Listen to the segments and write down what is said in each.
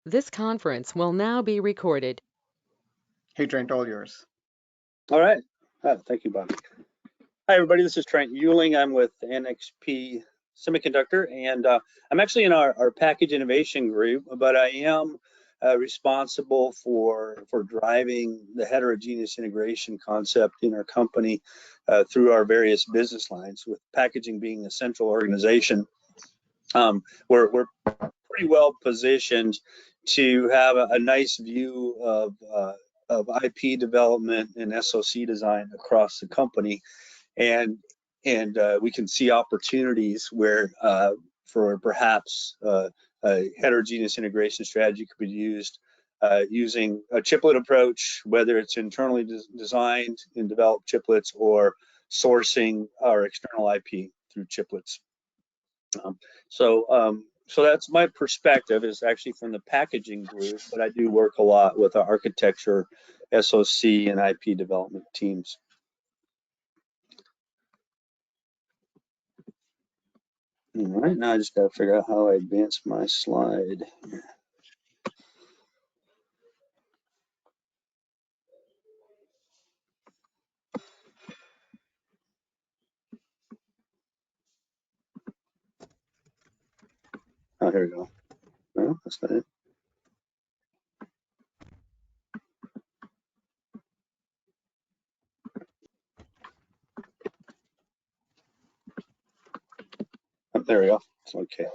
This conference will now be recorded. Hey, Trent, all yours. All right. Thank you, Bob. Hi, everybody. This is Trent Euling. I'm with NXP Semiconductor, and I'm actually in our package innovation group, but I am responsible for driving the heterogeneous integration concept in our company through our various business lines, with packaging being a central organization. We're pretty well positioned to have a nice view of IP development and SoC design across the company, and we can see opportunities where for perhaps a heterogeneous integration strategy could be used using a chiplet approach, whether it's internally designed and developed chiplets or sourcing our external IP through chiplets. So that's my perspective, is actually from the packaging group, but I do work a lot with our architecture, SoC, and IP development teams. All right, now I just got to figure out how I advance my slide. Oh, here we go. No, that's not it. Oh, there we go. It's okay.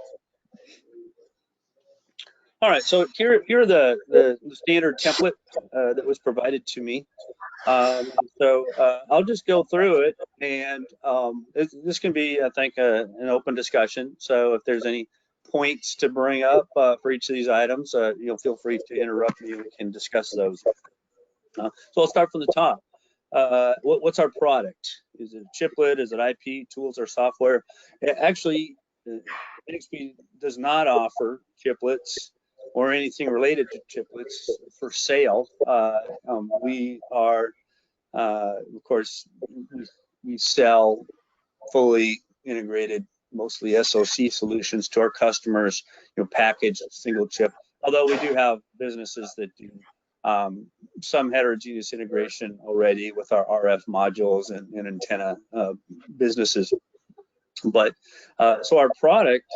All right, so here are the standard template that was provided to me. So I'll just go through it, and this can be, I think, an open discussion. So if there's any points to bring up for each of these items, feel free to interrupt me. We can discuss those. So I'll start from the top. What's our product? Is it a chiplet? Is it IP, tools, or software? Actually, NXP does not offer chiplets or anything related to chiplets for sale. We are, of course, we sell fully integrated, mostly SoC solutions to our customers, packaged single chip. Although we do have businesses that do some heterogeneous integration already with our RF modules and antenna businesses. But so our product,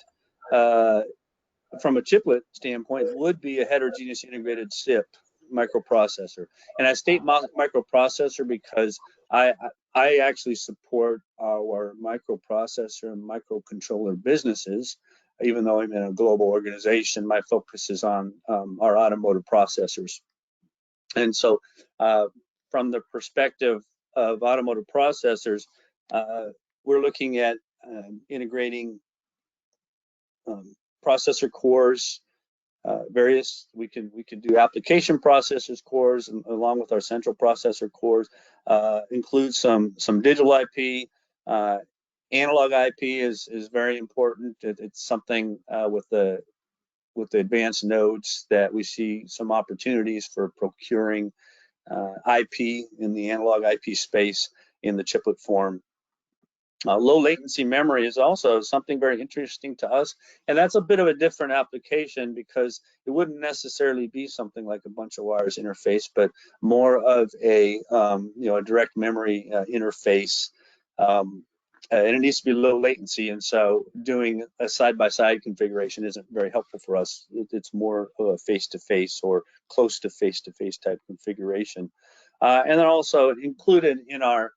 from a chiplet standpoint, would be a heterogeneous integrated SIP microprocessor. And I state microprocessor because I actually support our microprocessor and microcontroller businesses. Even though I'm in a global organization, my focus is on our automotive processors. And so from the perspective of automotive processors, we're looking at integrating processor cores, various. We can do application processors cores along with our central processor cores. Include some digital IP. Analog IP is very important. It's something with the advanced nodes that we see some opportunities for procuring IP in the analog IP space in the chiplet form. Low latency memory is also something very interesting to us, and that's a bit of a different application because it wouldn't necessarily be something like a bunch of wires interface, but more of a a direct memory interface, and it needs to be low latency. And so doing a side-by-side configuration isn't very helpful for us. It's more of a face-to-face or close to face-to-face type configuration, and then also included in our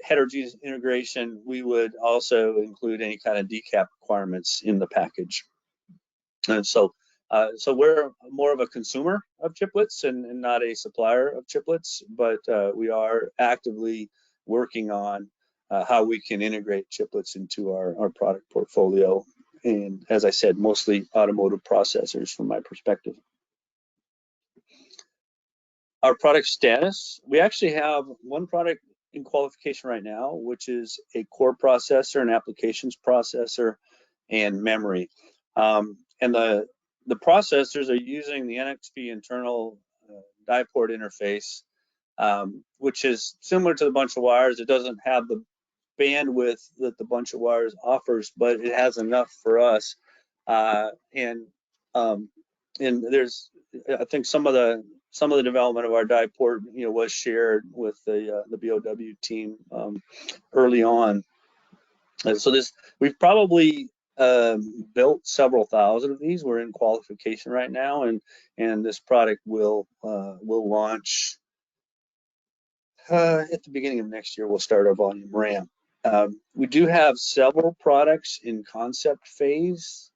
heterogeneous integration, we would also include any kind of decap requirements in the package. And so we're more of a consumer of chiplets and not a supplier of chiplets, but we are actively working on how we can integrate chiplets into our product portfolio. And as I said, mostly automotive processors from my perspective. Our product status, we actually have one product in qualification right now, which is a core processor, an applications processor, and memory. And the processors are using the NXP internal diport interface, which is similar to the bunch of wires. It doesn't have the bandwidth that the bunch of wires offers, but it has enough for us. And and there's, I think some of the development of our die port, was shared with the BOW team early on. And so we've probably built several thousand of these. We're in qualification right now, and this product will launch at the beginning of next year. We'll start our volume ramp. We do have several products in concept phase.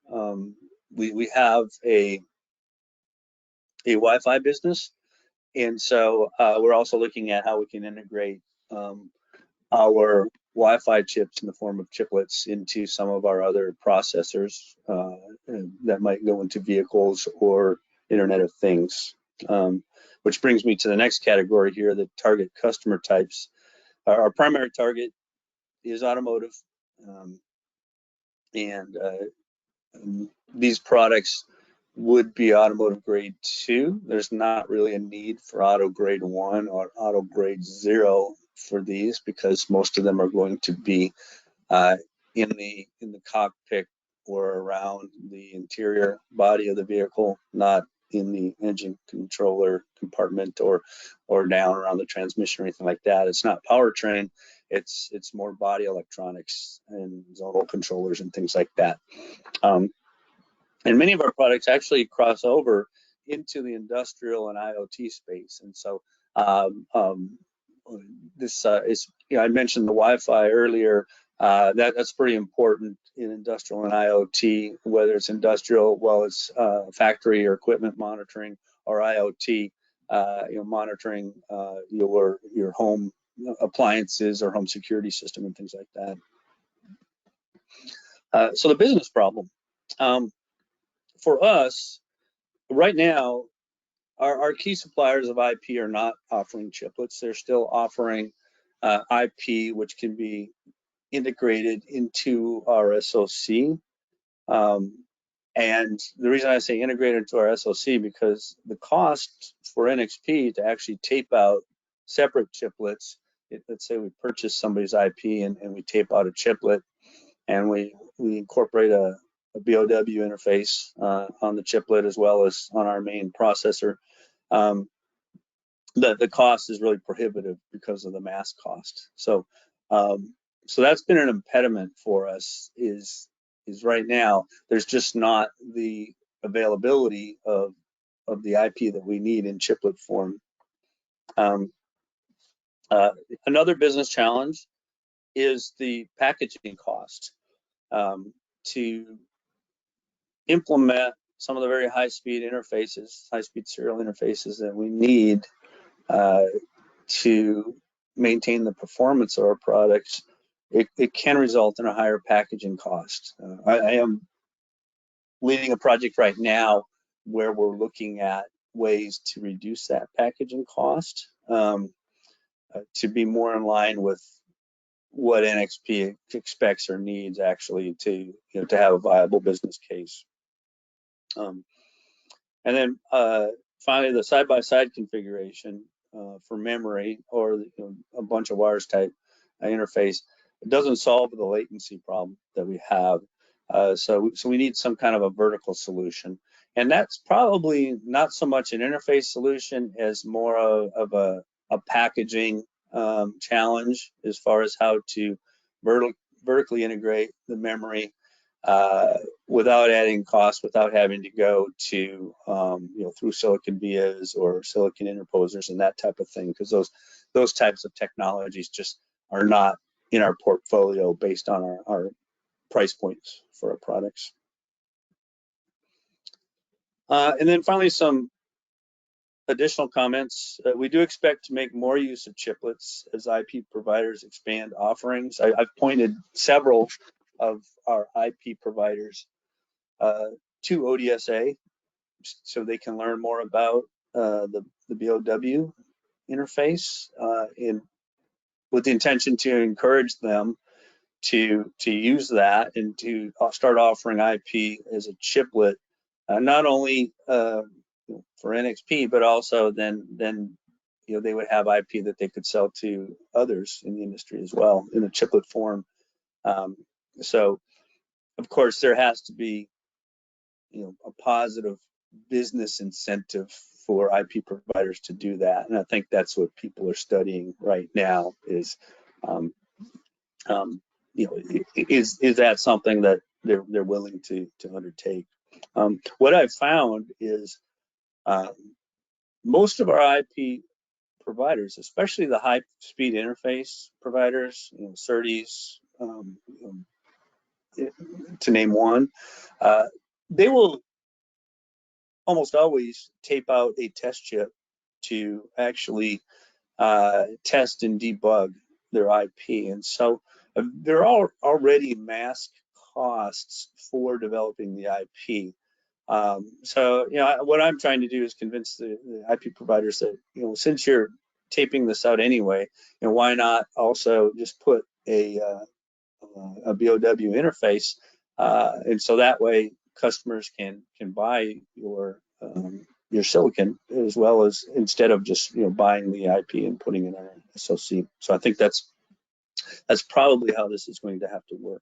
We have a Wi-Fi business, and so we're also looking at how we can integrate our Wi-Fi chips in the form of chiplets into some of our other processors that might go into vehicles or Internet of Things. Which brings me to the next category here, the target customer types. Our primary target is automotive, and these products would be automotive grade 2. There's not really a need for auto grade 1 or auto grade 0 for these, because most of them are going to be in the cockpit or around the interior body of the vehicle, not in the engine controller compartment or down around the transmission or anything like that. It's not powertrain. It's more body electronics and zonal controllers and things like that. And many of our products actually cross over into the industrial and IoT space. And so this is, I mentioned the Wi-Fi earlier. That's pretty important in industrial and IoT, whether it's industrial, well, it's factory or equipment monitoring, or IoT, monitoring your home appliances or home security system and things like that. So the business problem. For us, right now, our key suppliers of IP are not offering chiplets. They're still offering IP, which can be integrated into our SoC. And the reason I say integrated into our SoC, because the cost for NXP to actually tape out separate chiplets, let's say we purchase somebody's IP and we tape out a chiplet, and we incorporate a BOW interface on the chiplet as well as on our main processor. The cost is really prohibitive because of the mass cost. So that's been an impediment for us. Is right now there's just not the availability of the IP that we need in chiplet form. Another business challenge is the packaging cost. To implement some of the very high-speed interfaces, high-speed serial interfaces that we need to maintain the performance of our products, it can result in a higher packaging cost. I am leading a project right now where we're looking at ways to reduce that packaging cost to be more in line with what NXP expects or needs actually to have a viable business case. And then finally, the side-by-side configuration for memory or a bunch of wires type interface, it doesn't solve the latency problem that we have. So we need some kind of a vertical solution, and that's probably not so much an interface solution as more of a packaging challenge as far as how to vertically integrate the memory without adding cost, without having to go to through silicon vias or silicon interposers and that type of thing, because those types of technologies just are not in our portfolio based on our price points for our products. And then finally, some additional comments. We do expect to make more use of chiplets as IP providers expand offerings. I've pointed several of our IP providers to ODSA so they can learn more about the BOW interface with the intention to encourage them to use that and to start offering IP as a chiplet, not only for NXP, but also then they would have IP that they could sell to others in the industry as well in a chiplet form. So of course there has to be a positive business incentive for IP providers to do that. And I think that's what people are studying right now is, is that something that they're willing to undertake? What I've found is most of our IP providers, especially the high-speed interface providers, SerDes, to name one, they will almost always tape out a test chip to actually test and debug their IP. And so there are already mask costs for developing the IP. So, what I'm trying to do is convince the IP providers that, since you're taping this out anyway, why not also just put a BOW interface, and so that way customers can buy your silicon as well as instead of just buying the IP and putting it on an SoC. So I think that's probably how this is going to have to work.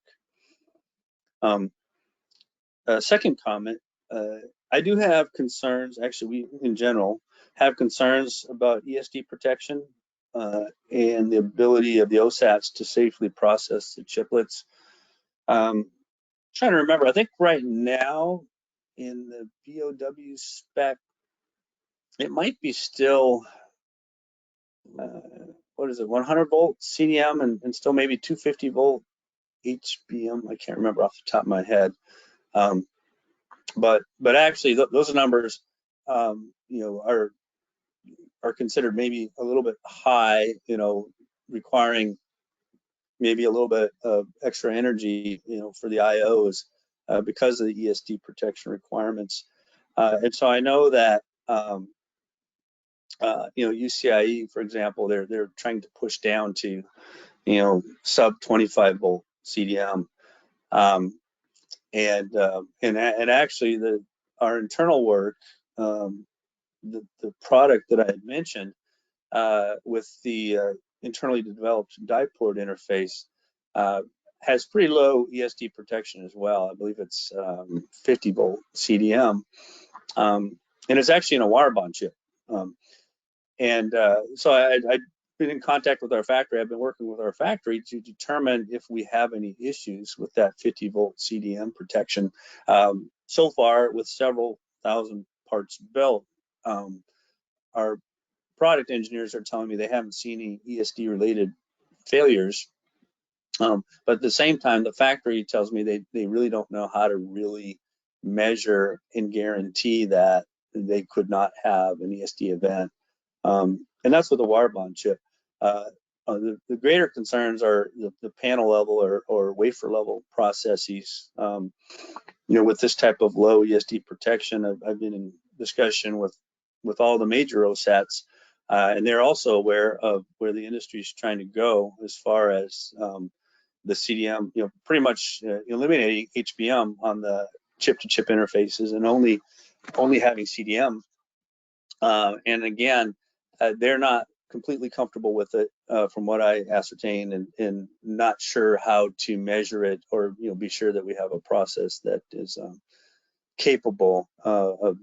Second comment, I do have concerns. Actually, we in general have concerns about ESD protection and the ability of the OSATs to safely process the chiplets. Trying to remember, I think right now in the BOW spec, it might be still, what is it, 100 volt CDM and still maybe 250 volt HBM. I can't remember off the top of my head. But actually those numbers, are considered maybe a little bit high, requiring maybe a little bit of extra energy, for the IOs because of the ESD protection requirements. And so I know that, UCIe, for example, they're trying to push down to, sub 25 volt CDM. And actually our internal work, the product that I had mentioned with the internally developed diport interface has pretty low ESD protection as well. I believe it's 50 volt CDM, and it's actually in a wire bond chip. So I've been in contact with our factory. I've been working with our factory to determine if we have any issues with that 50 volt CDM protection. So far, with several thousand parts built, our product engineers are telling me they haven't seen any ESD related failures. But at the same time, the factory tells me they really don't know how to really measure and guarantee that they could not have an ESD event. And that's with a wire bond chip. The greater concerns are the panel level or wafer level processes. With this type of low ESD protection, I've been in discussion with all the major OSATs, and they're also aware of where the industry is trying to go as far as the CDM, pretty much eliminating HBM on the chip-to-chip interfaces and only having CDM. And again, they're not completely comfortable with it from what I ascertained, and not sure how to measure it or be sure that we have a process that is capable of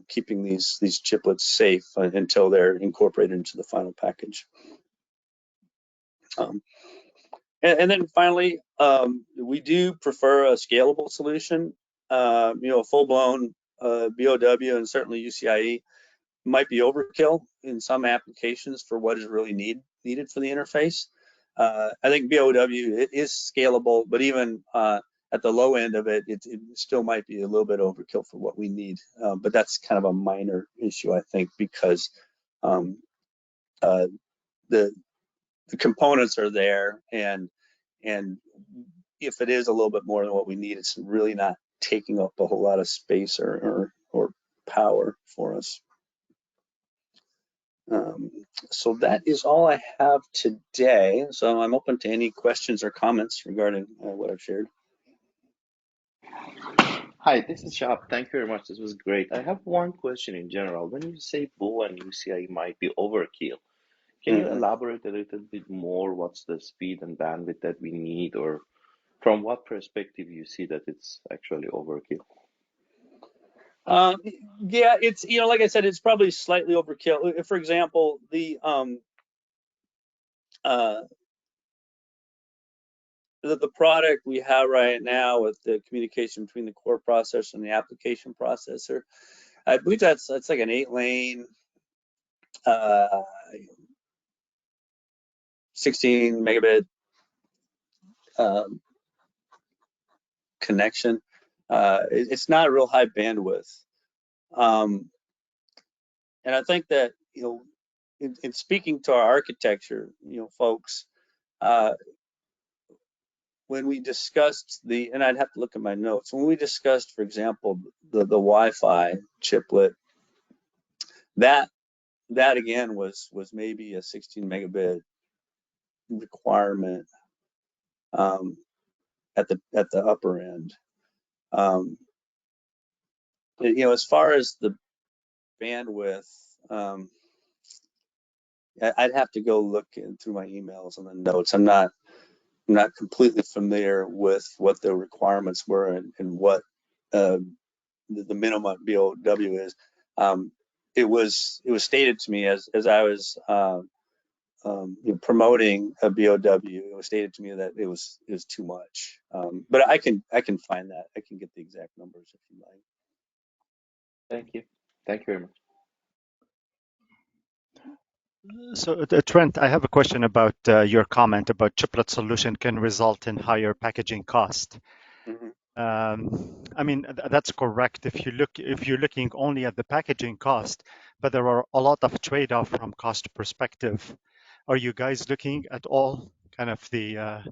keeping these chiplets safe until they're incorporated into the final package. And then finally, we do prefer a scalable solution. A full-blown BOW and certainly UCIe might be overkill in some applications for what is really needed for the interface. I think BOW is scalable, but even at the low end of it, it still might be a little bit overkill for what we need. But that's kind of a minor issue, I think, because the components are there, and if it is a little bit more than what we need, it's really not taking up a whole lot of space or power for us. So that is all I have today. So I'm open to any questions or comments regarding what I've shared. Hi, this is Shahab. Thank you very much. This was great. I have one question in general. When you say BOA and UCI might be overkill, can you elaborate a little bit more? What's the speed and bandwidth that we need, or from what perspective you see that it's actually overkill? Um, yeah, it's, like I said, it's probably slightly overkill. For example, uh, the product we have right now with the communication between the core processor and the application processor, I believe that's like an 8-lane, uh, 16 megabit um, connection. It's not real high bandwidth. And I think that, in speaking to our architecture, folks, when we discussed and I'd have to look at my notes, when we discussed, for example, the Wi-Fi chiplet, that again was maybe a 16 megabit requirement at the upper end. As far as the bandwidth, I'd have to go look through my emails and the notes. I'm not completely familiar with what the requirements were and what the minimum BOW is. It was stated to me as I was promoting a BOW. It was stated to me that it was too much. But I can find that. I can get the exact numbers if you like. Thank you. Thank you very much. So Trent, I have a question about your comment about chiplet solution can result in higher packaging cost. Mm-hmm. I mean, that's correct if you're looking only at the packaging cost, but there are a lot of trade-off from cost perspective. Are you guys looking at all kind of the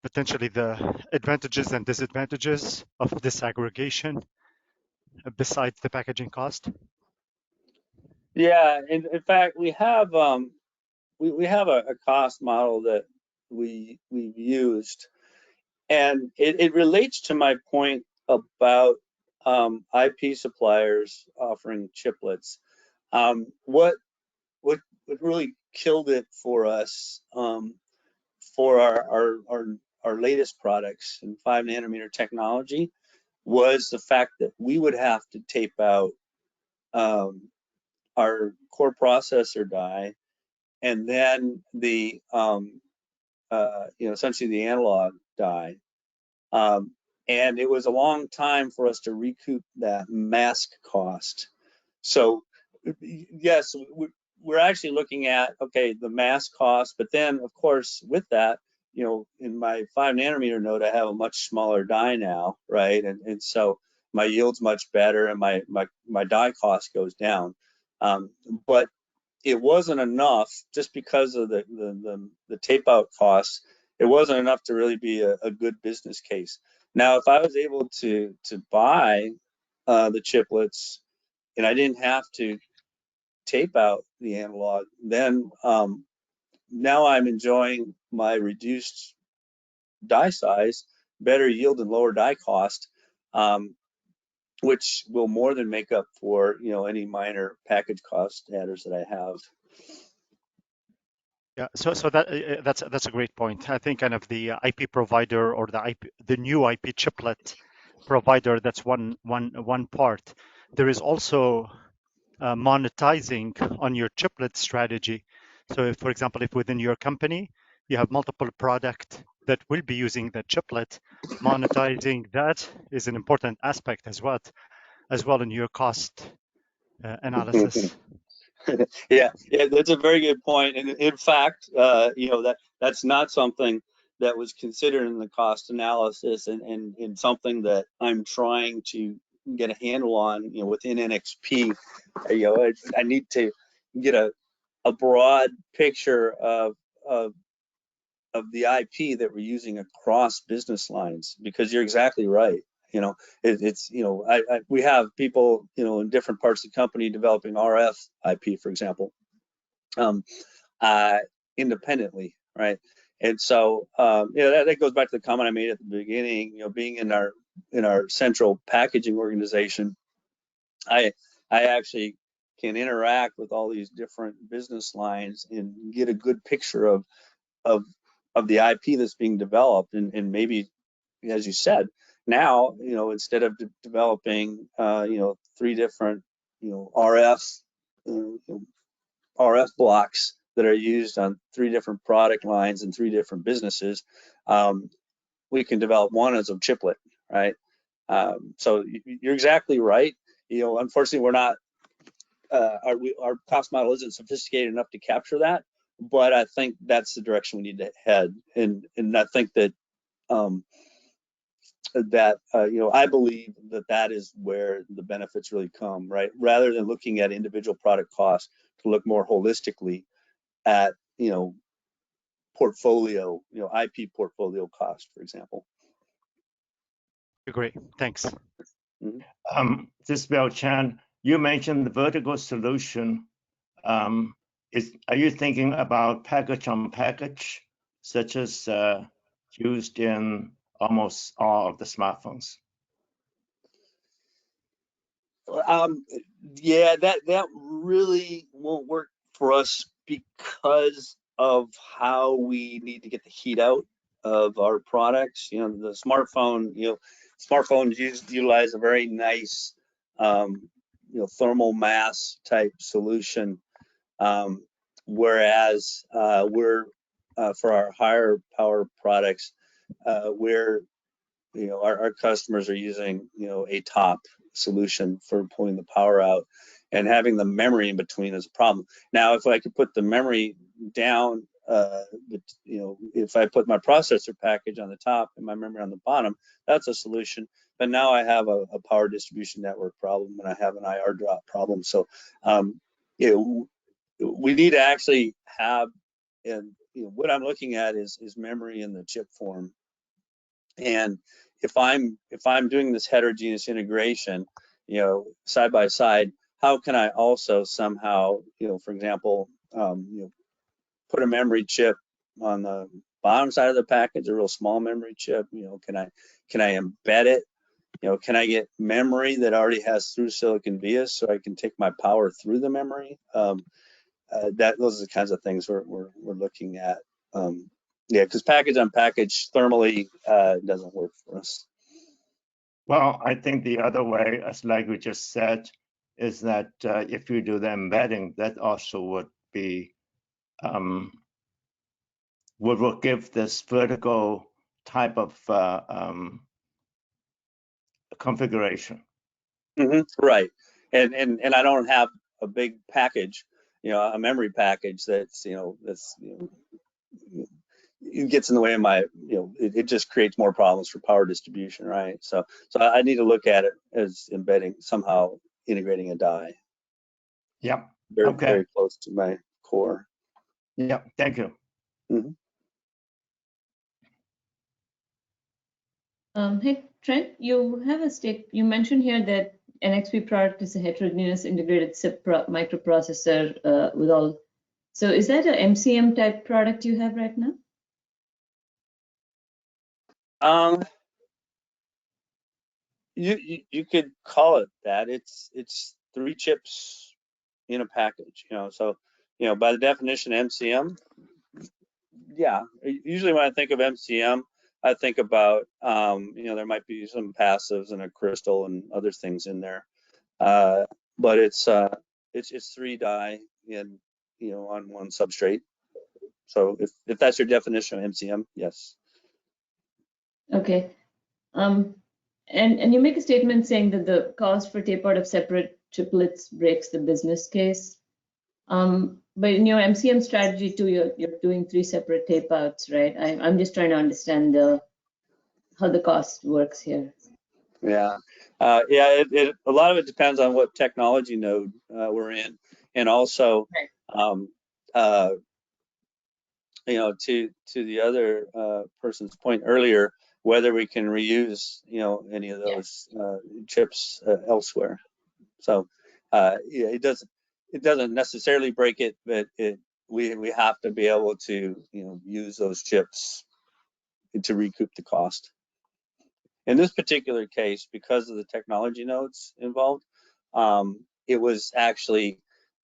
potentially the advantages and disadvantages of disaggregation besides the packaging cost? Yeah, in fact, we have we have a cost model that we've used, and it relates to my point about IP suppliers offering chiplets. What really killed it for us for our latest products in 5-nanometer technology was the fact that we would have to tape out our core processor die, and then the essentially the analog die, and it was a long time for us to recoup that mask cost. So yes, we're actually looking at, okay, the mask cost, but then of course with that, in my 5-nanometer node, I have a much smaller die now, right? And so my yield's much better, and my die cost goes down. But it wasn't enough, just because of the tape out costs. It wasn't enough to really be a good business case. Now, if I was able to buy the chiplets and I didn't have to tape out the analog, then now I'm enjoying my reduced die size, better yield, and lower die cost, which will more than make up for any minor package cost adders that I have. Yeah, so that's a great point. I think kind of the IP provider or the new IP chiplet provider, that's one part. There is also monetizing on your chiplet strategy. So if, for example, if within your company you have multiple product that will be using the chiplet, monetizing that is an important aspect as well in your cost analysis. Yeah, that's a very good point. And in fact, that's not something that was considered in the cost analysis, and something that I'm trying to get a handle on, within NXP. I need to get a broad picture of the IP that we're using across business lines, because you're exactly right. We have people, in different parts of the company developing RF IP, for example, independently, right? And so, that goes back to the comment I made at the beginning. Being in our central packaging organization, I actually can interact with all these different business lines and get a good picture of the IP that's being developed, and maybe, as you said, now, instead of developing, 3 different, RF blocks that are used on 3 different product lines and 3 different businesses, we can develop one as a chiplet, right? So you're exactly right. Unfortunately, we're not, our cost model isn't sophisticated enough to capture that, but I think that's the direction we need to head. And I think that, I believe that is where the benefits really come, right? Rather than looking at individual product costs, to look more holistically at, portfolio, IP portfolio cost, for example. Great, thanks. This is Bill Chan. You mentioned the vertical solution. Are you thinking about package on package, such as used in almost all of the smartphones? Yeah, that really won't work for us because of how we need to get the heat out of our products. The smartphones utilize a very nice, thermal mass type solution, whereas we're for our higher power products, our customers are using, a top solution for pulling the power out, and having the memory in between is a problem. Now, if I could put the memory down, if I put my processor package on the top and my memory on the bottom, that's a solution. But now I have a power distribution network problem, and I have an IR drop problem. So, we need to actually have, and what I'm looking at is memory in the chip form. And if I'm doing this heterogeneous integration, side by side, how can I also somehow, for example, put a memory chip on the bottom side of the package, a real small memory chip? Can I embed it? Can I get memory that already has through silicon vias, so I can take my power through the memory? Those are the kinds of things we're looking at. Yeah, because package on package thermally doesn't work for us. Well, I think the other way, as like we just said, is that if you do the embedding, that also would be will give this vertical type of configuration. Right, and I don't have a big package, a memory package that's it gets in the way of my, it just creates more problems for power distribution, right? So I need to look at it as embedding, somehow integrating a die. Yep. Very, Okay. very close to my core. Yep. Thank you. Hey, Trent, you mentioned here that NXP product is a heterogeneous integrated SIP microprocessor with all. So is that a MCM type product you have right now? You could call it that. It's 3 chips in a package, so by the definition MCM, yeah. Usually when I think of MCM, I think about there might be some passives and a crystal and other things in there, but it's 3 die in on one substrate. So if that's your definition of MCM, yes. Okay. And you make a statement saying that the cost for tape out of separate chiplets breaks the business case. But in your MCM strategy too, you're doing 3 separate tape outs, right? I'm just trying to understand how the cost works here. Yeah, a lot of it depends on what technology node we're in, and also, to the other person's point earlier, whether we can reuse any of those chips elsewhere. So it doesn't necessarily break it, but we have to be able to use those chips to recoup the cost. In this particular case, because of the technology nodes involved, it was actually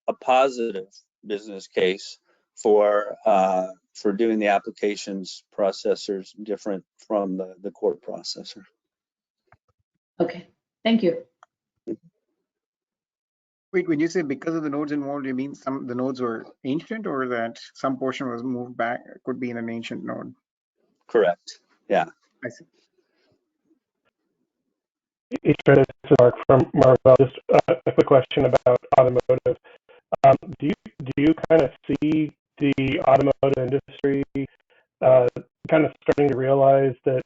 a positive business case for doing the applications processors different from the core processor. Okay, thank you. Wait, when you say because of the nodes involved, you mean the nodes were ancient, or that some portion was moved back, could be in an ancient node? Correct. Yeah. I see. This is Mark from Marvel. Just a quick question about automotive. Do you kind of see the automotive industry kind of starting to realize that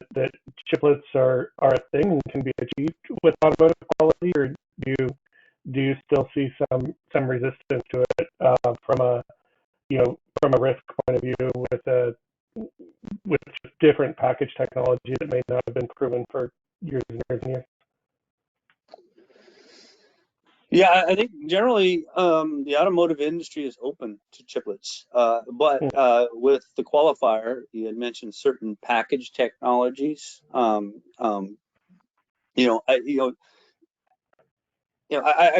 chiplets are a thing and can be achieved with automotive quality, or do you still see some resistance to it from a risk point of view with different package technology that may not have been proven for years and years and years? Yeah, I think generally the automotive industry is open to chiplets, but with the qualifier, you had mentioned certain package technologies. I've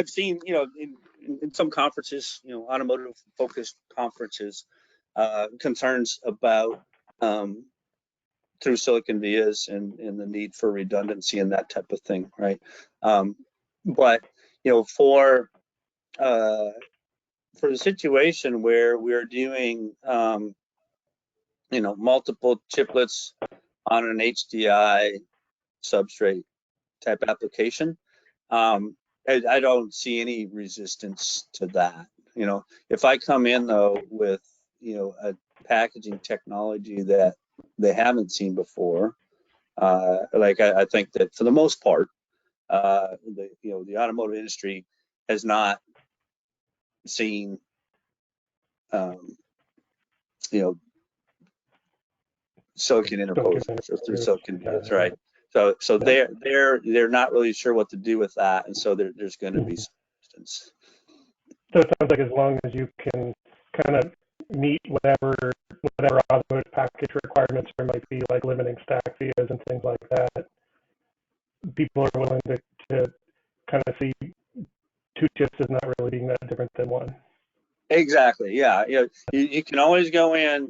seen, in some conferences, automotive-focused conferences, concerns about through silicon vias and the need for redundancy and that type of thing, right? But for the situation where we're doing multiple chiplets on an HDI substrate type application, I don't see any resistance to that. If I come in though with a packaging technology that they haven't seen before, I think that for the most part, the automotive industry has not seen silicon interposers or through silicon vias, right? So they're not really sure what to do with that, and so there's going to be some resistance. So it sounds like as long as you can kind of meet whatever automotive package requirements there might be, like limiting stack vias and things like that, people are willing to kind of see two chips as not really being that different than one. Exactly. Yeah. You can always go in,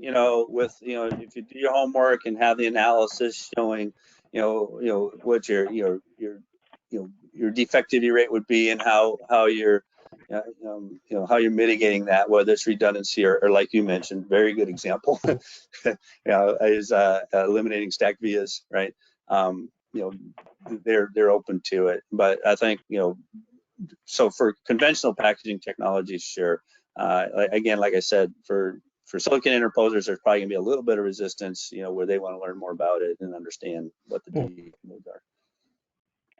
with, if you do your homework and have the analysis showing, what your defectivity rate would be and how you're, how you're mitigating that, whether it's redundancy or like you mentioned, very good example, is eliminating stack vias, right? They're open to it, but I think, so for conventional packaging technologies, sure. Again, like I said, for silicon interposers, there's probably gonna be a little bit of resistance, where they want to learn more about it and understand what the modes are.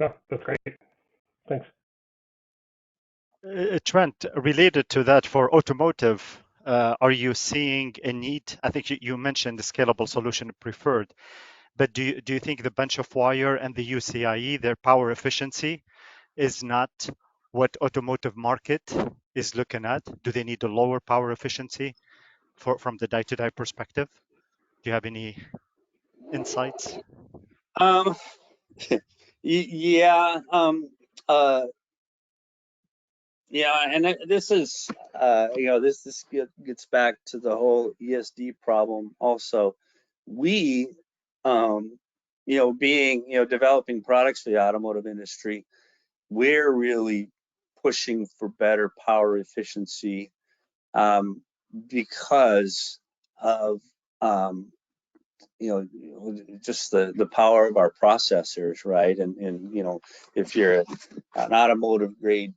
Oh, that's great. Thanks. Trent, related to that, for automotive, are you seeing a need? I think you mentioned the scalable solution preferred, but do you think the bunch of wire and the UCIe, their power efficiency, is not what automotive market is looking at? Do they need a lower power efficiency from the die-to-die perspective? Do you have any insights? Yeah. Yeah, and this is, this gets back to the whole ESD problem. Also, we, being, developing products for the automotive industry, we're really pushing for better power efficiency because of just the power of our processors, right? And if you're an automotive grade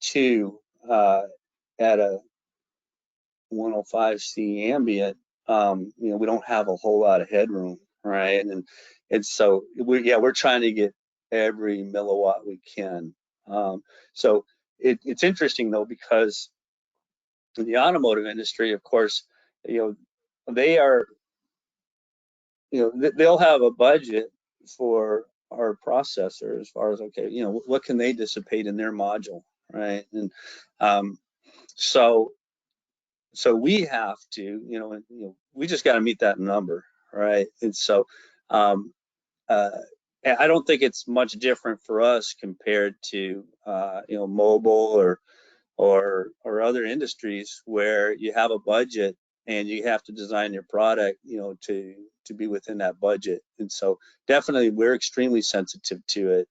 2 at a 105C ambient, we don't have a whole lot of headroom, right? And so we're trying to get every milliwatt we can. So it's interesting though, because in the automotive industry, of course, they are, they'll have a budget for our processor as far as, okay, what can they dissipate in their module, right? And so we have to, we just got to meet that number, right? And so I don't think it's much different for us compared to mobile or other industries where you have a budget and you have to design your product, to be within that budget. And so definitely we're extremely sensitive to it.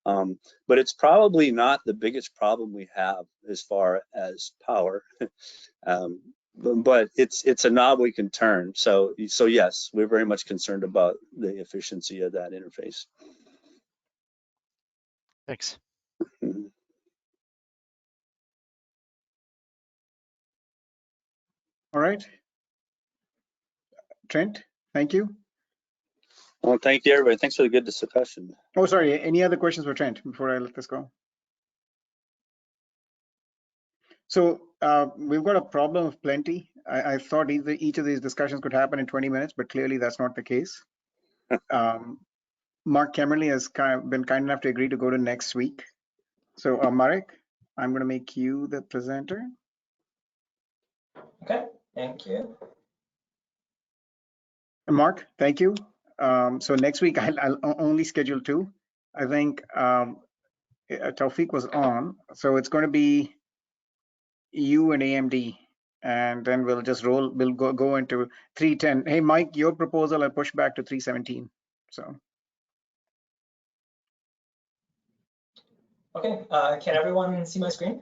But it's probably not the biggest problem we have as far as power. But it's a knob we can turn. So yes, we're very much concerned about the efficiency of that interface. Thanks. All right. Trent, thank you. Well, thank you, everybody. Thanks for the good discussion. Oh, sorry. Any other questions for Trent before I let this go? So we've got a problem of plenty. I thought each of these discussions could happen in 20 minutes, but clearly that's not the case. Mark Kemmerly has been kind enough to agree to go to next week. So Marek, I'm going to make you the presenter. Okay, thank you. Mark, thank you. So next week I'll only schedule 2. I think Taufik was on, so it's going to be you and AMD, and then we'll just roll. We'll go into 310. Hey, Mike, your proposal I push back to 317. So. Okay, can everyone see my screen?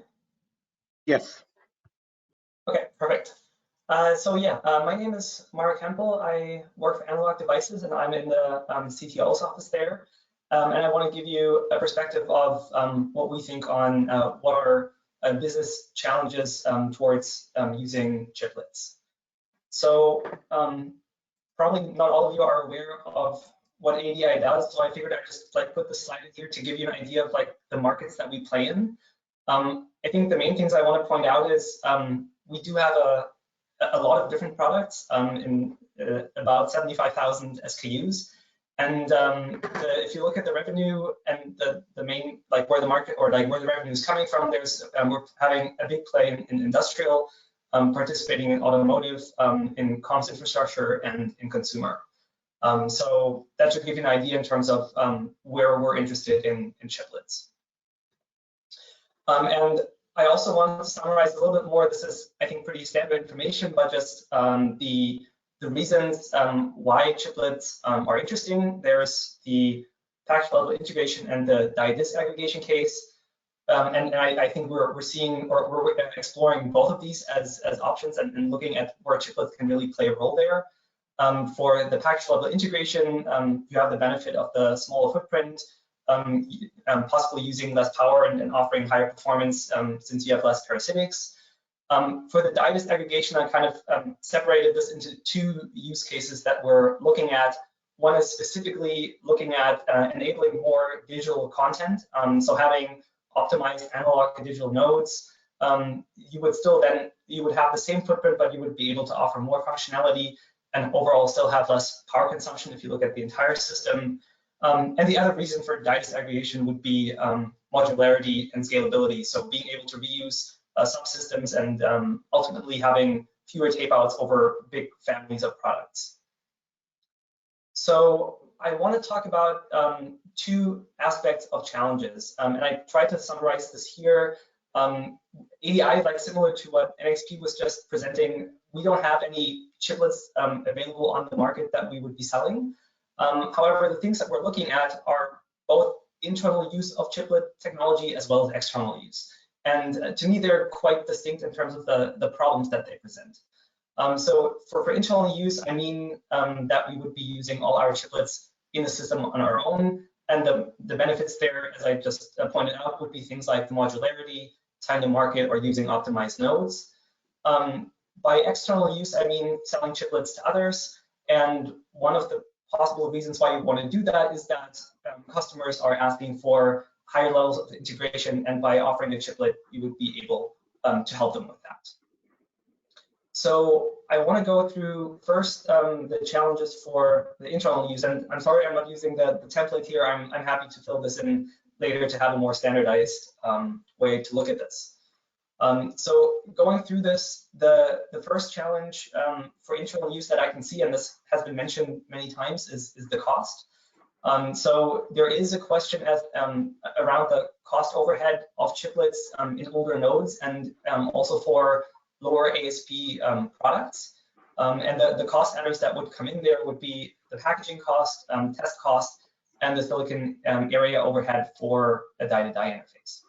Yes. Okay, perfect. So yeah, my name is Mark Hempel. I work for Analog Devices, and I'm in the CTO's office there. And I want to give you a perspective of what we think on what are business challenges towards using chiplets. So probably not all of you are aware of what ADI does, so I figured I'd just put the slide in here to give you an idea of the markets that we play in. I think the main things I want to point out is we do have a lot of different products in about 75,000 SKUs. And if you look at the revenue and the main, where the market or where the revenue is coming from, there's we're having a big play in industrial, participating in automotive, in comms infrastructure, and in consumer. So that should give you an idea in terms of where we're interested in chiplets. And I also want to summarize a little bit more. This is, I think, pretty standard information, but just the reasons why chiplets are interesting. There's the package level integration and the die disaggregation case. And I think we're seeing, or we're exploring both of these as options and looking at where chiplets can really play a role there. For the package level integration, you have the benefit of the smaller footprint, possibly using less power and offering higher performance since you have less parasitics. For the die disaggregation, I kind of separated this into 2 use cases that we're looking at. One is specifically looking at enabling more digital content. So having optimized analog to digital nodes, you would have the same footprint, but you would be able to offer more functionality and overall still have less power consumption if you look at the entire system. And the other reason for die disaggregation would be modularity and scalability. So being able to reuse subsystems and ultimately having fewer tape outs over big families of products. So I want to talk about 2 aspects of challenges. And I tried to summarize this here. ADI, similar to what NXP was just presenting, we don't have any chiplets available on the market that we would be selling. However, the things that we're looking at are both internal use of chiplet technology as well as external use. And to me, they're quite distinct in terms of the problems that they present. So for internal use, I mean that we would be using all our chiplets in the system on our own. And the benefits there, as I just pointed out, would be things like the modularity, time to market, or using optimized nodes. By external use, I mean selling chiplets to others. And one of the possible reasons why you want to do that is that customers are asking for higher levels of integration, and by offering a chiplet, you would be able to help them with that. So I want to go through first the challenges for the internal use, and I'm sorry I'm not using the template here. I'm happy to fill this in later to have a more standardized way to look at this. So going through this, the first challenge for internal use that I can see, and this has been mentioned many times, is the cost. So there is a question around the cost overhead of chiplets in older nodes, and also for lower ASP products. And the cost adders that would come in there would be the packaging cost, test cost, and the silicon area overhead for a die-to-die interface.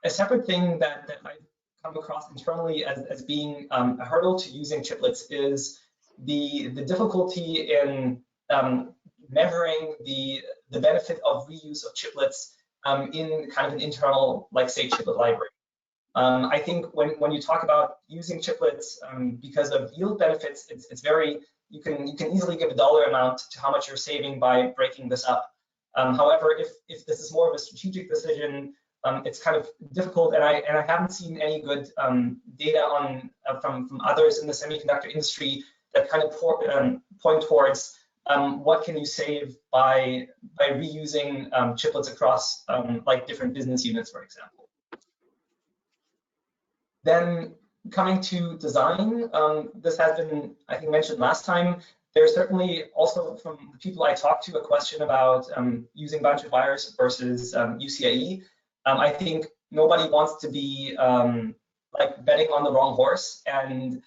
A separate thing that I've come across internally as being a hurdle to using chiplets is the difficulty in measuring the benefit of reuse of chiplets in kind of an internal, like say, chiplet library. I think when you talk about using chiplets because of yield benefits, it's very, you can easily give a dollar amount to how much you're saving by breaking this up. However, if this is more of a strategic decision, it's kind of difficult, and I haven't seen any good data on from others in the semiconductor industry that kind of point towards what can you save by reusing chiplets across like different business units, for example. Then coming to design, this has been, I think, mentioned last time. There's certainly also from the people I talked to a question about using bunch of wires versus UCIe. I think nobody wants to be like betting on the wrong horse, and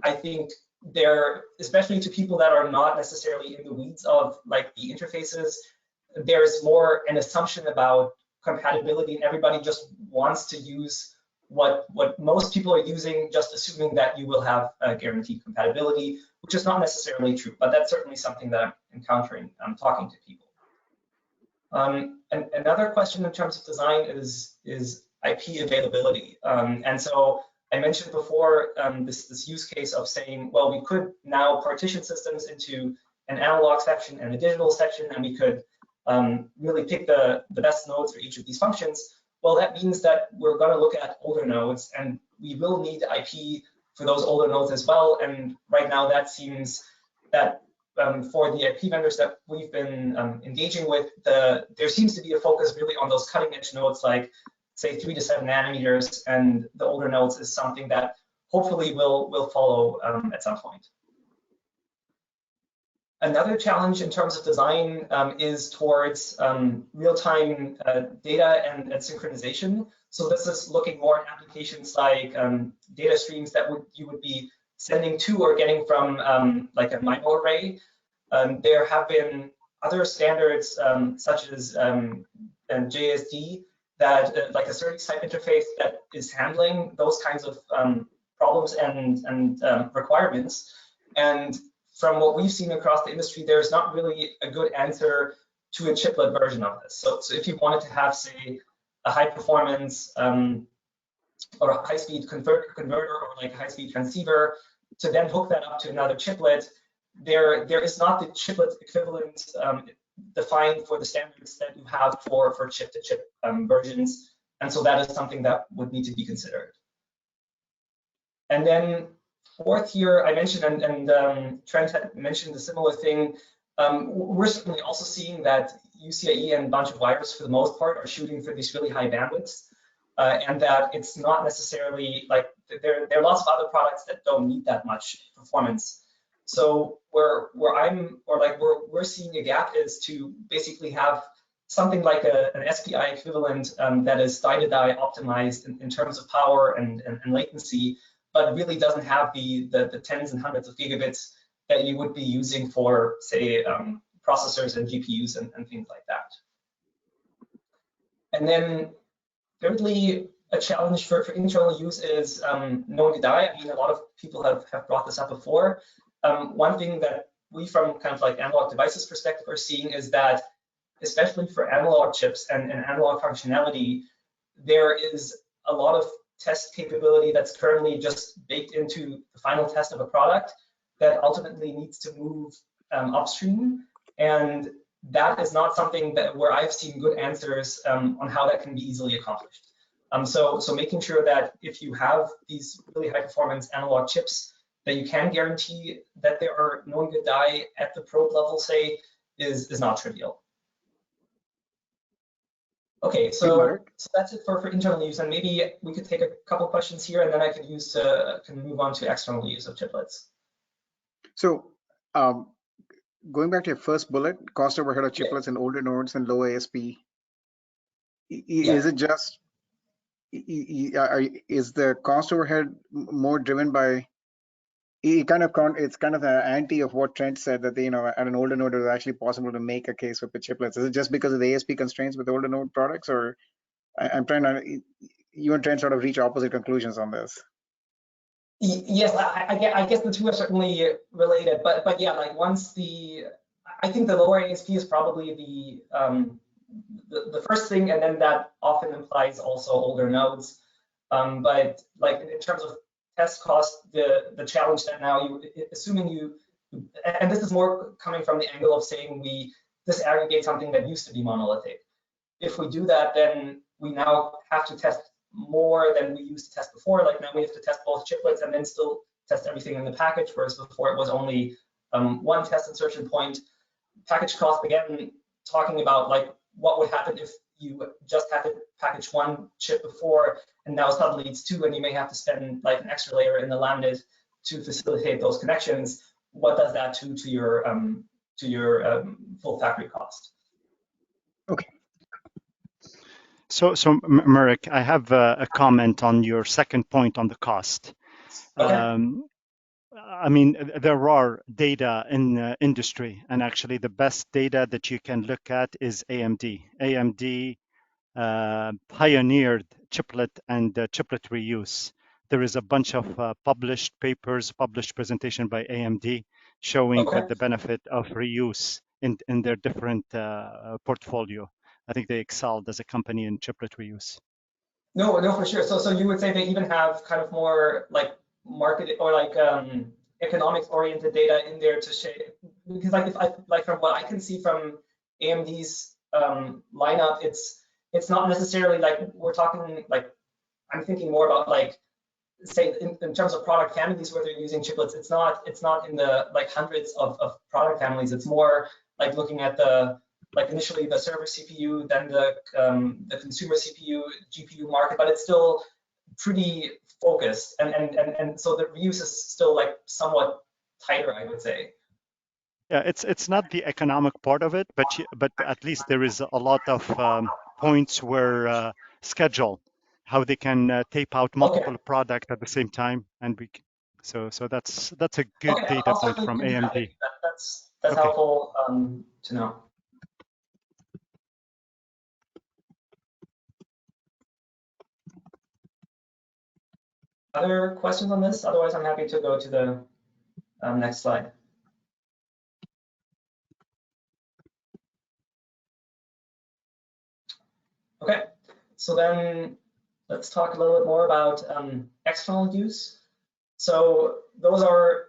I think there, especially to people that are not necessarily in the weeds of like the interfaces, there's more an assumption about compatibility, and everybody just wants to use what most people are using, just assuming that you will have guaranteed compatibility, which is not necessarily true, but that's certainly something that I'm encountering talking to people. And another question in terms of design is IP availability. And so I mentioned before this use case of saying, well, we could now partition systems into an analog section and a digital section, and we could really pick the best nodes for each of these functions. Well, that means that we're going to look at older nodes, and we will need IP for those older nodes as well. And right now, that seems that for the IP vendors that we've been engaging with, there seems to be a focus really on those cutting-edge nodes, like say 3 to 7 nanometers, and the older nodes is something that hopefully will follow at some point. Another challenge in terms of design is towards real-time data and synchronization. So this is looking more at applications like data streams that you would be sending to or getting from like a MIMO array. There have been other standards such as JSD that like a SerDes type interface that is handling those kinds of problems and requirements. And from what we've seen across the industry, there's not really a good answer to a chiplet version of this. So if you wanted to have, say, a high performance or a high speed converter or like a high speed transceiver, to then hook that up to another chiplet, there is not the chiplet equivalent defined for the standards that you have for chip-to-chip versions. And so that is something that would need to be considered. And then fourth here, I mentioned, and Trent had mentioned a similar thing, we're certainly also seeing that UCIe and bunch of wires, for the most part, are shooting for these really high bandwidths, and that it's not necessarily like there are lots of other products that don't need that much performance. So where we're seeing a gap is to basically have something like an SPI equivalent that is die-to-die optimized in terms of power and latency, but really doesn't have the tens and hundreds of gigabits that you would be using for, say, processors and GPUs and things like that. And then thirdly, a challenge for internal use is known die. I mean, a lot of people have brought this up before. One thing that we, from kind of like analog devices perspective, are seeing is that, especially for analog chips and analog functionality, there is a lot of test capability that's currently just baked into the final test of a product that ultimately needs to move upstream. And that is not something where I've seen good answers on how that can be easily accomplished. So making sure that if you have these really high performance analog chips, that you can guarantee that there are known good die at the probe level, say, is not trivial. Okay, so that's it for internal use, and maybe we could take a couple questions here, and then I can move on to external use of chiplets. So going back to your first bullet, cost overhead of chiplets and older nodes and low ASP, is it just, is the cost overhead more driven by it's kind of the anti of what Trent said, that at an older node it was actually possible to make a case for pitch chiplets. Is it just because of the ASP constraints with older node products, or I'm trying to, you and Trent sort of reach opposite conclusions on this? Yes, I guess the two are certainly related, but yeah, like I think the lower ASP is probably the first thing, and then that often implies also older nodes. But like in terms of test cost, the challenge that now assuming and this is more coming from the angle of saying we disaggregate something that used to be monolithic. If we do that, then we now have to test more than we used to test before. Like now we have to test both chiplets and then still test everything in the package, whereas before it was only one test insertion point. Package cost, again, talking about like what would happen if you just had to package one chip before and now suddenly it's two, and you may have to spend like an extra layer in the laminate to facilitate those connections. What does that do to your full factory cost? Okay. So Marek, I have a comment on your second point on the cost. Okay. I mean, there are data in the industry, and actually the best data that you can look at is AMD. AMD pioneered chiplet and chiplet reuse. There is a bunch of published papers, published presentation by AMD showing Okay. the benefit of reuse in their different portfolio. I think they excelled as a company in chiplet reuse. No, for sure. So you would say they even have kind of more like market or like economics oriented data in there to show, because like from what I can see from AMD's lineup, it's not necessarily like we're talking like, I'm thinking more about like, say in terms of product families where they're using chiplets, it's not in the like hundreds of product families. It's more like looking at like initially the server CPU, then the consumer CPU, GPU market, but it's still pretty focused, and so the reuse is still like somewhat tighter, I would say. Yeah, it's not the economic part of it, but at least there is a lot of points where schedule how they can tape out multiple products at the same time, and so that's a good data I'll point from AMD. That's Okay. helpful to know. Other questions on this? Otherwise, I'm happy to go to the next slide. Okay, so then let's talk a little bit more about external use. So those are,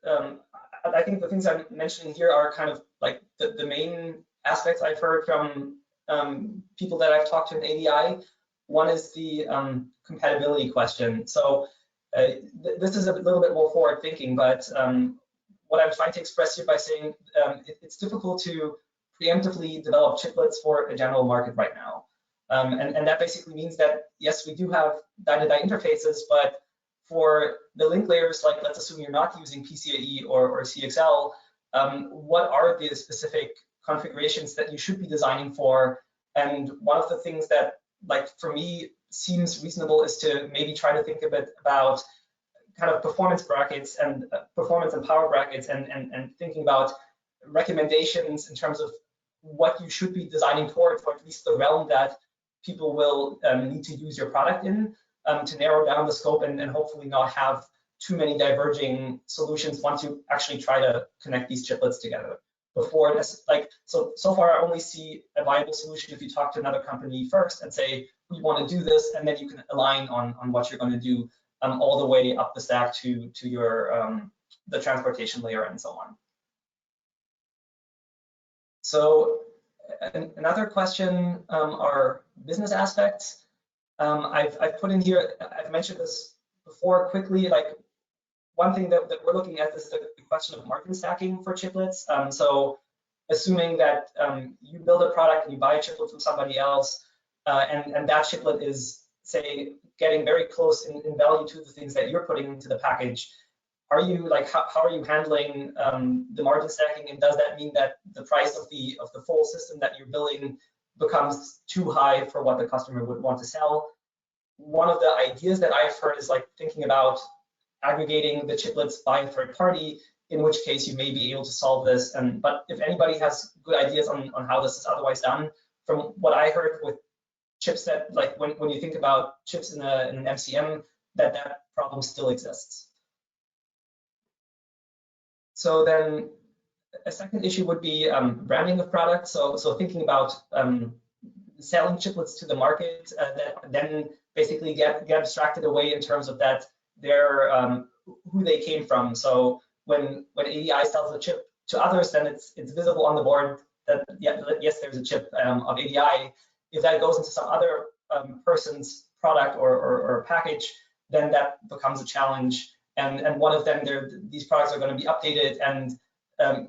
I think the things I'm mentioning here are kind of like the main aspects I've heard from people that I've talked to in ADI. One is the compatibility question. So this is a little bit more forward thinking, but what I'm trying to express here by saying it's difficult to preemptively develop chiplets for a general market right now. And that basically means that, yes, we do have die-to-die interfaces, but for the link layers, like let's assume you're not using PCIe or CXL, what are the specific configurations that you should be designing for? And one of the things that, like for me, seems reasonable is to maybe try to think a bit about kind of performance brackets and performance and power brackets, and thinking about recommendations in terms of what you should be designing for at least the realm that people will need to use your product in, to narrow down the scope and hopefully not have too many diverging solutions once you actually try to connect these chiplets together. Before this, like so far I only see a viable solution if you talk to another company first and say, we want to do this, and then you can align on what you're going to do all the way up the stack to your the transportation layer and so on. So another question are business aspects. I've put in here, I've mentioned this before quickly, like one thing that we're looking at is the question of margin stacking for chiplets. So assuming that you build a product and you buy a chiplet from somebody else, and that chiplet is, say, getting very close in value to the things that you're putting into the package, are you like, how are you handling the margin stacking, and does that mean that the price of the full system that you're building becomes too high for what the customer would want to sell? One of the ideas that I've heard is like thinking about aggregating the chiplets by a third party, in which case you may be able to solve this. But if anybody has good ideas on how this is otherwise done, from what I heard with chips that, like when you think about chips in an MCM, that problem still exists. So then a second issue would be branding of products. So thinking about selling chiplets to the market that then basically get abstracted away in terms of that they're who they came from. So when ADI sells a chip to others, then it's visible on the board that yes, there's a chip of ADI. If that goes into some other person's product or package, then that becomes a challenge. And one of them, these products are going to be updated, and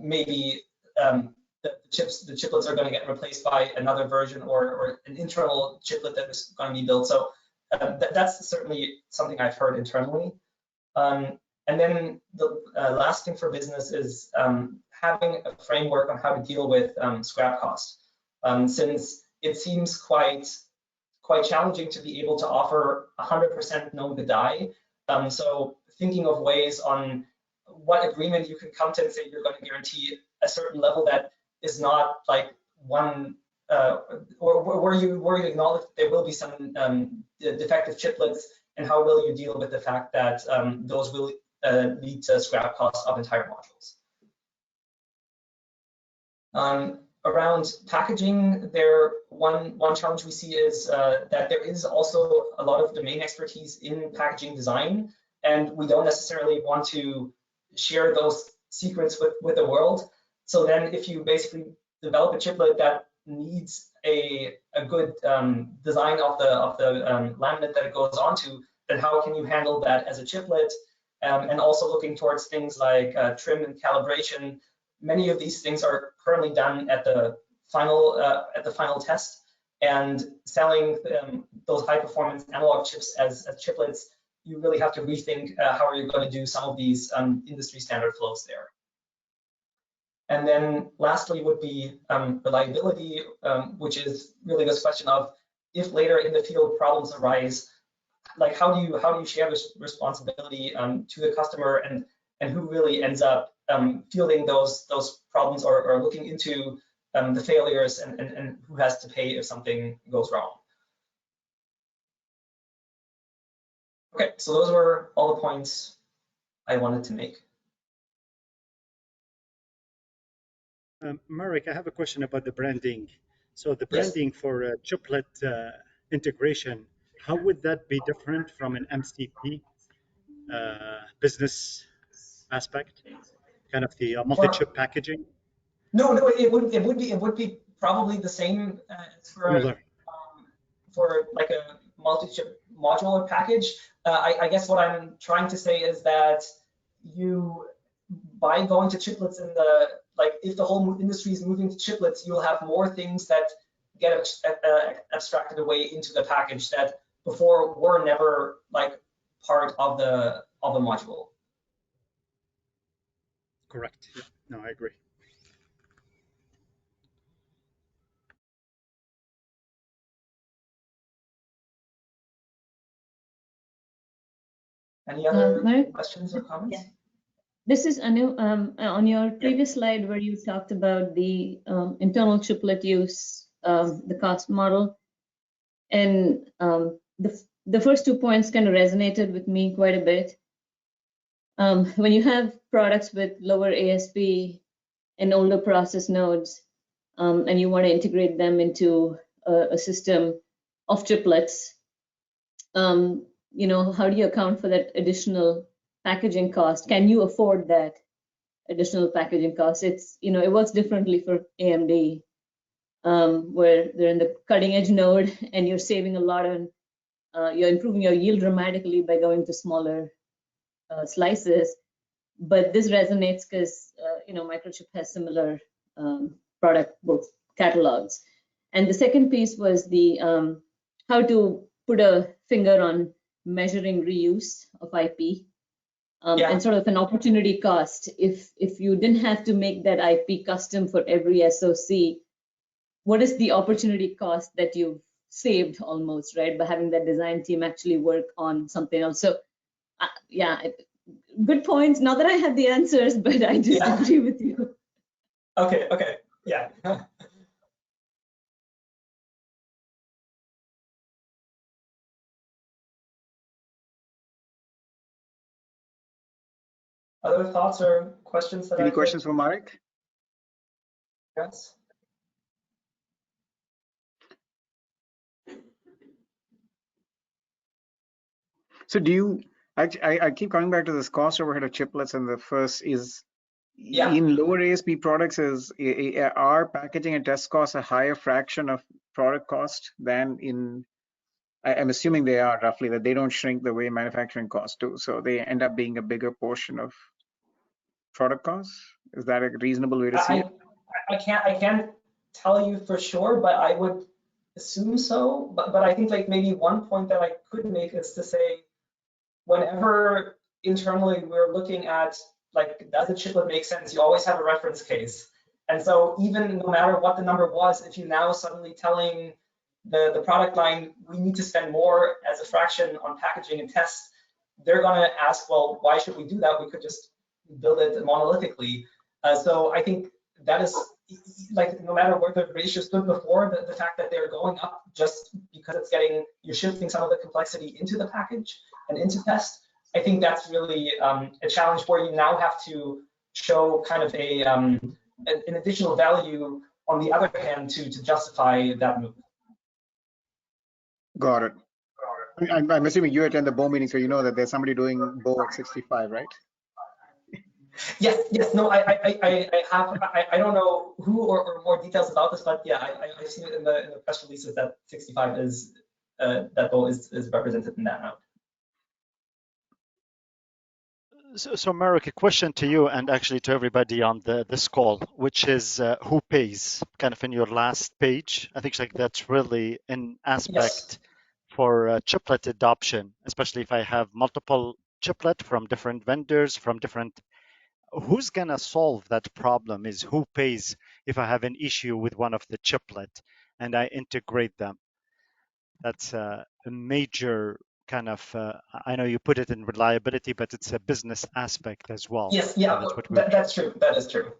maybe the chiplets are going to get replaced by another version or an internal chiplet that is going to be built. So that's certainly something I've heard internally. And then the last thing for business is having a framework on how to deal with scrap cost, since it seems quite challenging to be able to offer 100% known to die. So thinking of ways on what agreement you can come to and say you're going to guarantee a certain level that is not like one, or where you acknowledge that there will be some defective chiplets, and how will you deal with the fact that those will lead to scrap costs of entire modules. Around packaging, one challenge we see is that there is also a lot of domain expertise in packaging design, and we don't necessarily want to share those secrets with the world. So then if you basically develop a chiplet that needs a good design of the laminate that it goes onto, then how can you handle that as a chiplet? And also looking towards things like trim and calibration. Many of these things are currently done at the final test, and selling those high performance analog chips as chiplets, you really have to rethink how are you going to do some of these industry standard flows there. And then lastly would be reliability, which is really this question of, if later in the field problems arise, like how do you share this responsibility to the customer, and who really ends up fielding those problems or looking into the failures, and who has to pay if something goes wrong. Okay, so those were all the points I wanted to make. Marek, I have a question about the branding. So the branding for chiplet integration, how would that be different from an MCP business aspect, kind of the multi-chip packaging? No, it would be probably the same as for like a multi-chip modular package. I guess what I'm trying to say is that by going to chiplets in the, like if the whole industry is moving to chiplets, you'll have more things that get abstracted away into the package that before were never like part of the module. Correct. Yeah. No, I agree. Any other questions or comments? Yeah. This is Anu. On your previous slide where you talked about the internal chiplet use, the cost model, and the first 2 points kind of resonated with me quite a bit. When you have products with lower ASP and older process nodes, and you want to integrate them into a system of chiplets, how do you account for that additional packaging cost? Can you afford that additional packaging cost? It's, it works differently for AMD, where they're in the cutting edge node and you're saving a lot on, you're improving your yield dramatically by going to smaller slices. But this resonates because, Microchip has similar product catalogs. And the second piece was the how to put a finger on measuring reuse of IP. And sort of an opportunity cost. If you didn't have to make that IP custom for every SoC, what is the opportunity cost that you've saved almost, right, by having that design team actually work on something else? So good points. Not that I had the answers, but I disagree with you. Okay, yeah. Other thoughts or questions that Any questions for Marek? Yes. So do you, I keep coming back to this cost overhead of chiplets, and the first is in lower ASP products, are packaging and test costs a higher fraction of product cost than in, I'm assuming they are roughly, that they don't shrink the way manufacturing costs do. So they end up being a bigger portion of product costs. Is that a reasonable way to see it? I can't tell you for sure, but I would assume so. But I think like maybe one point that I could make is to say, whenever internally we're looking at like, does a chiplet make sense? You always have a reference case. And so even no matter what the number was, if you're now suddenly telling the product line, we need to spend more as a fraction on packaging and tests, they're gonna ask, well, why should we do that? We could just build it monolithically. So I think that is, like, no matter where the ratio stood before, the fact that they're going up just because it's getting, you're shifting some of the complexity into the package and into test, I think that's really a challenge where you now have to show kind of an additional value on the other hand to justify that move. Got it. I'm assuming you attend the Bow meeting, so you know that there's somebody doing Bow at 65, right? Yes. No, I have. I don't know who or more details about this, but yeah, I've seen it in the press releases that 65 is that Bow is represented in that note. So Marek, a question to you and actually to everybody on this call, which is who pays? Kind of in your last page, I think like that's really an aspect for chiplet adoption, especially if I have multiple chiplet from different vendors, from different. Who's gonna solve that problem is who pays if I have an issue with one of the chiplet and I integrate them. That's a major kind of, I know you put it in reliability, but it's a business aspect as well. Yes, yeah, that's true. That is true.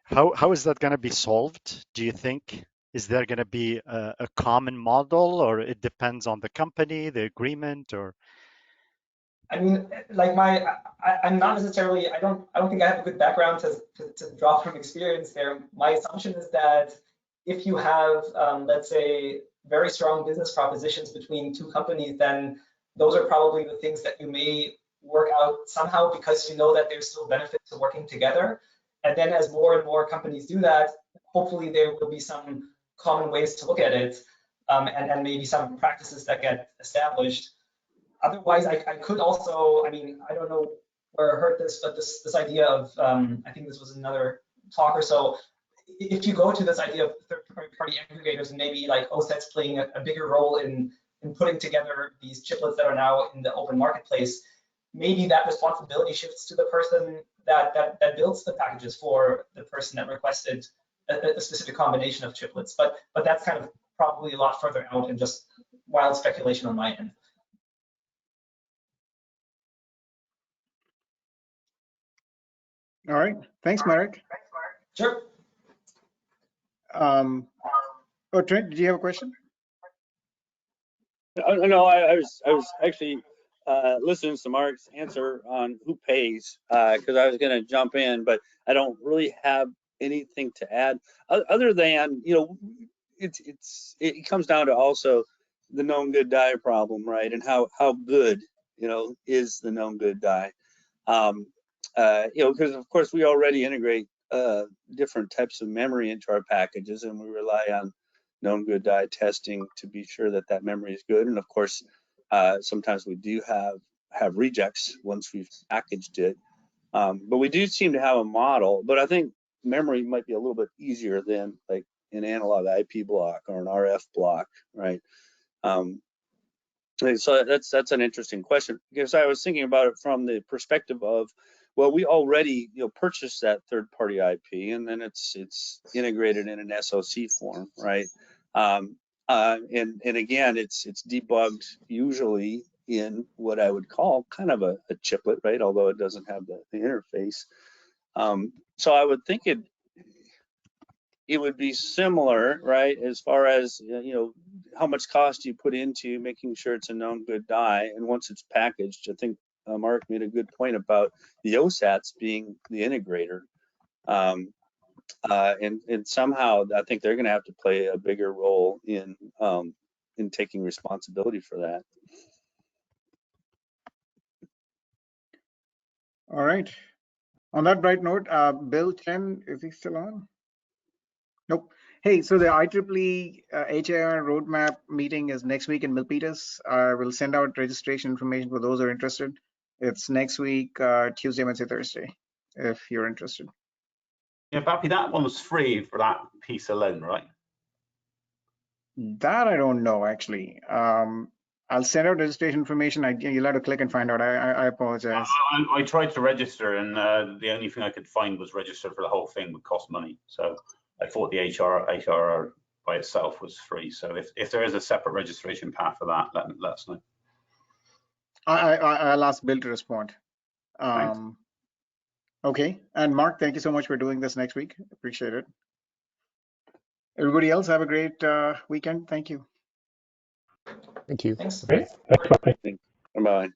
How is that going to be solved, do you think? Is there going to be a common model, or it depends on the company, the agreement, or? I mean, like I'm not necessarily, I don't think I have a good background to draw from experience there. My assumption is that if you have, let's say, very strong business propositions between two companies, then those are probably the things that you may work out somehow because you know that there's still benefit to working together. And then as more and more companies do that, hopefully there will be some common ways to look at it, and maybe some practices that get established. Otherwise, I could also, I mean, I don't know where I heard this, but this idea of, I think this was another talk or so, if you go to this idea of third-party aggregators and maybe like OSET's playing a bigger role in putting together these chiplets that are now in the open marketplace, maybe that responsibility shifts to the person that builds the packages for the person that requested a specific combination of chiplets. But that's kind of probably a lot further out and just wild speculation on my end. All right. Thanks, Marek. Sure. Oh, Trent, did you have a question? No, I was actually listening to Mark's answer on who pays, because I was going to jump in, but I don't really have anything to add other than, you know, it comes down to also the known good die problem, right? And how good, you know, is the known good die? You know, because of course we already integrate different types of memory into our packages, and we rely on known good die testing to be sure that that memory is good. And of course, sometimes we do have rejects once we've packaged it, but we do seem to have a model. But I think memory might be a little bit easier than like an analog IP block or an RF block, right? So that's an interesting question, because I was thinking about it from the perspective of, well, we already, you know, purchased that third-party IP, and then it's integrated in an SoC form, right? And again, it's debugged usually, in what I would call kind of a chiplet, right? Although it doesn't have the interface. So I would think it would be similar, right? As far as, how much cost you put into making sure it's a known good die. And once it's packaged, I think Mark made a good point about the OSATs being the integrator. And somehow I think they're going to have to play a bigger role in taking responsibility for that. All right. On that bright note, Bill Chen, is he still on? Nope. Hey, so the IEEE HIR roadmap meeting is next week in Milpitas. I will send out registration information for those who are interested. It's next week, Tuesday, Wednesday, Thursday, if you're interested. Yeah, Bappy, that one was free for that piece alone, right? That I don't know, actually. I'll send out registration information. You'll have to click and find out. I apologize. I tried to register, and the only thing I could find was register for the whole thing would cost money. So I thought the HRR by itself was free. So if there is a separate registration path for that, let us know. I'll ask Bill to respond. Thanks. Okay. And Mark, thank you so much for doing this next week. Appreciate it. Everybody else, have a great weekend. Thank you. Thank you. Thanks. Great. Thanks, Bobby. Bye.